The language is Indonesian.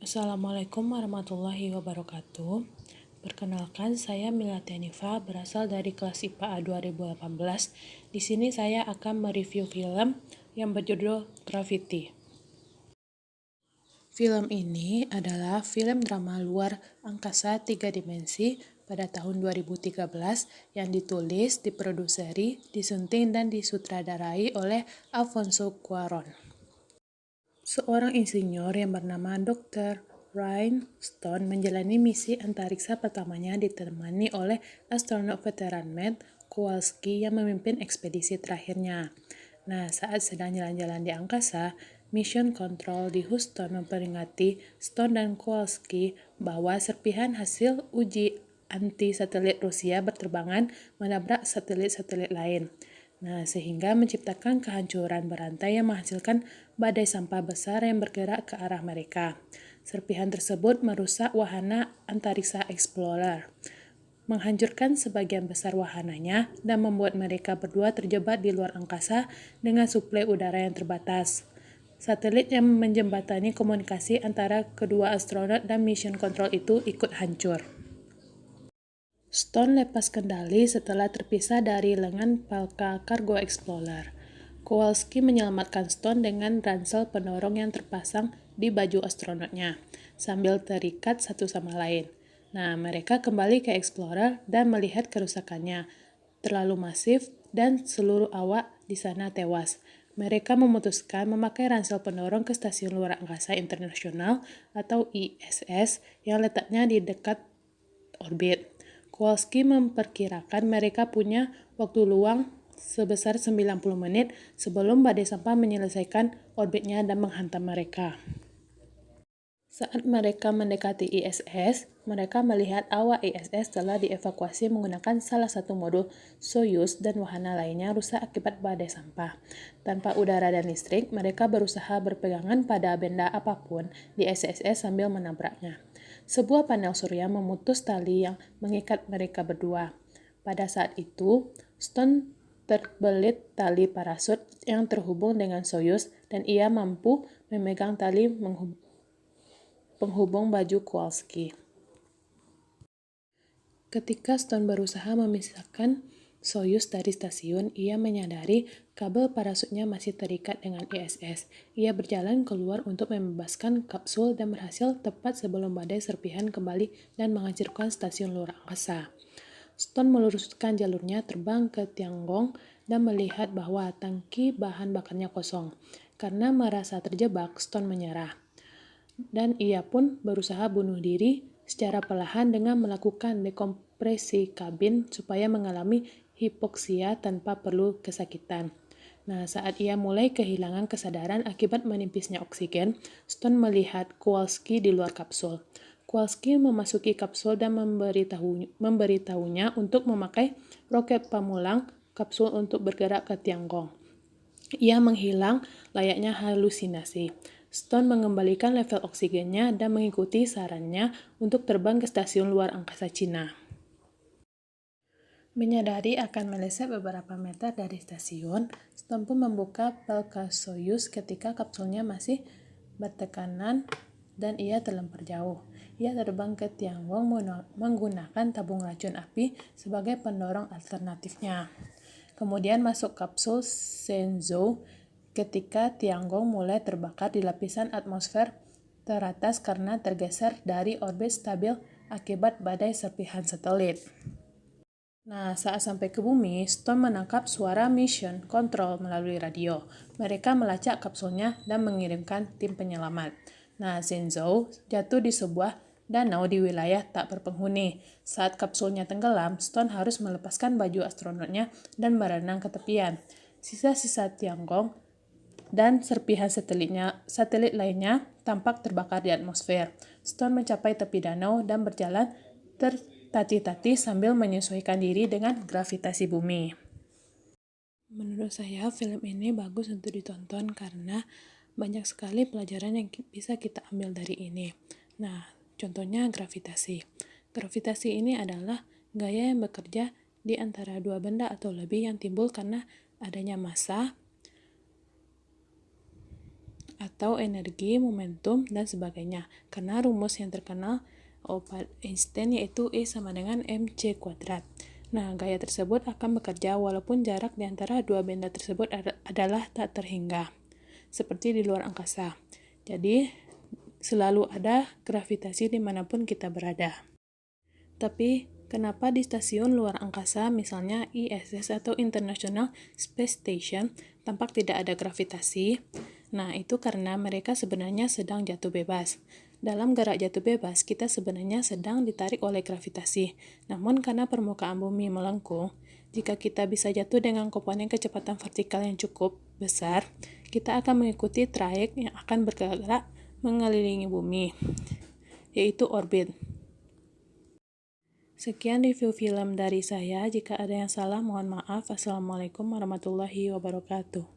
Assalamualaikum warahmatullahi wabarakatuh. Perkenalkan, saya Milati Hanifa, berasal dari kelas IPA A 2018. Di sini saya akan mereview film yang berjudul Gravity. Film ini adalah film drama luar angkasa 3 dimensi pada tahun 2013 yang ditulis, diproduseri, disunting, dan disutradarai oleh Alfonso Cuarón. Seorang insinyur yang bernama Dr. Ryan Stone menjalani misi antariksa pertamanya ditemani oleh astronot veteran Matt Kowalski yang memimpin ekspedisi terakhirnya. Nah, saat sedang jalan-jalan di angkasa, Mission Control di Houston memperingati Stone dan Kowalski bahwa serpihan hasil uji anti-satelit Rusia berterbangan menabrak satelit-satelit lain. Nah, sehingga menciptakan kehancuran berantai yang menghasilkan badai sampah besar yang bergerak ke arah mereka. Serpihan tersebut merusak wahana Antariksa Explorer, menghancurkan sebagian besar wahananya, dan membuat mereka berdua terjebak di luar angkasa dengan suplai udara yang terbatas. Satelit yang menjembatani komunikasi antara kedua astronot dan mission control itu ikut hancur. Stone lepas kendali setelah terpisah dari lengan Palka Cargo Explorer. Kowalski menyelamatkan Stone dengan ransel pendorong yang terpasang di baju astronotnya, sambil terikat satu sama lain. Nah, mereka kembali ke Explorer dan melihat kerusakannya terlalu masif dan seluruh awak di sana tewas. Mereka memutuskan memakai ransel pendorong ke Stasiun Luar Angkasa Internasional atau ISS yang letaknya di dekat orbit. Kowalski memperkirakan mereka punya waktu luang sebesar 90 menit sebelum badai sampah menyelesaikan orbitnya dan menghantam mereka. Saat mereka mendekati ISS, mereka melihat awak ISS telah dievakuasi menggunakan salah satu modul Soyuz dan wahana lainnya rusak akibat badai sampah. Tanpa udara dan listrik, mereka berusaha berpegangan pada benda apapun di ISS sambil menabraknya. Sebuah panel surya memutus tali yang mengikat mereka berdua. Pada saat itu, Stone terbelit tali parasut yang terhubung dengan Soyuz dan ia mampu memegang tali penghubung baju Kowalski. Ketika Stone berusaha memisahkan Soyuz dari stasiun, ia menyadari kabel parasutnya masih terikat dengan ISS. Ia berjalan keluar untuk membebaskan kapsul dan berhasil tepat sebelum badai serpihan kembali dan menghancurkan stasiun luar angkasa. Stone meluruskan jalurnya terbang ke Tiangong dan melihat bahwa tangki bahan bakarnya kosong. Karena merasa terjebak, Stone menyerah. Dan ia pun berusaha bunuh diri secara perlahan dengan melakukan dekompresi kabin supaya mengalami hipoksia tanpa perlu kesakitan. Nah, saat ia mulai kehilangan kesadaran akibat menipisnya oksigen, Stone melihat Kowalski di luar kapsul. Kowalski memasuki kapsul dan memberitahunya untuk memakai roket pamulang kapsul untuk bergerak ke Tiangong. Ia menghilang layaknya halusinasi. Stone mengembalikan level oksigennya dan mengikuti sarannya untuk terbang ke stasiun luar angkasa Cina. Menyadari akan meleset beberapa meter dari stasiun, Stone pun membuka Palka Soyuz ketika kapsulnya masih bertekanan dan ia terlempar jauh. Ia terbang ke Tiangong menggunakan tabung racun api sebagai pendorong alternatifnya. Kemudian masuk kapsul Shenzhou ketika Tiangong mulai terbakar di lapisan atmosfer teratas karena tergeser dari orbit stabil akibat badai serpihan satelit. Nah, saat sampai ke bumi, Stone menangkap suara Mission Control melalui radio. Mereka melacak kapsulnya dan mengirimkan tim penyelamat. Nah, Shenzhou jatuh di sebuah danau di wilayah tak berpenghuni. Saat kapsulnya tenggelam, Stone harus melepaskan baju astronotnya dan berenang ke tepian. Sisa-sisa Tiangong dan serpihan satelit lainnya tampak terbakar di atmosfer. Stone mencapai tepi danau dan berjalan tertatih-tatih sambil menyesuaikan diri dengan gravitasi bumi. Menurut saya, film ini bagus untuk ditonton karena banyak sekali pelajaran yang bisa kita ambil dari ini. Nah, contohnya gravitasi. Gravitasi ini adalah gaya yang bekerja di antara dua benda atau lebih yang timbul karena adanya massa tahu energi, momentum, dan sebagainya. Karena rumus yang terkenal Einstein yaitu E sama dengan mc². Nah, gaya tersebut akan bekerja walaupun jarak di antara dua benda tersebut adalah tak terhingga, seperti di luar angkasa. Jadi, selalu ada gravitasi dimanapun kita berada. Tapi, kenapa di stasiun luar angkasa, misalnya ISS atau International Space Station, tampak tidak ada gravitasi? Nah, itu karena mereka sebenarnya sedang jatuh bebas. Dalam gerak jatuh bebas, kita sebenarnya sedang ditarik oleh gravitasi. Namun karena permukaan bumi melengkung, jika kita bisa jatuh dengan komponen kecepatan vertikal yang cukup besar, kita akan mengikuti trayek yang akan bergerak mengelilingi bumi, yaitu orbit. Sekian review film dari saya. Jika ada yang salah, mohon maaf. Assalamualaikum warahmatullahi wabarakatuh.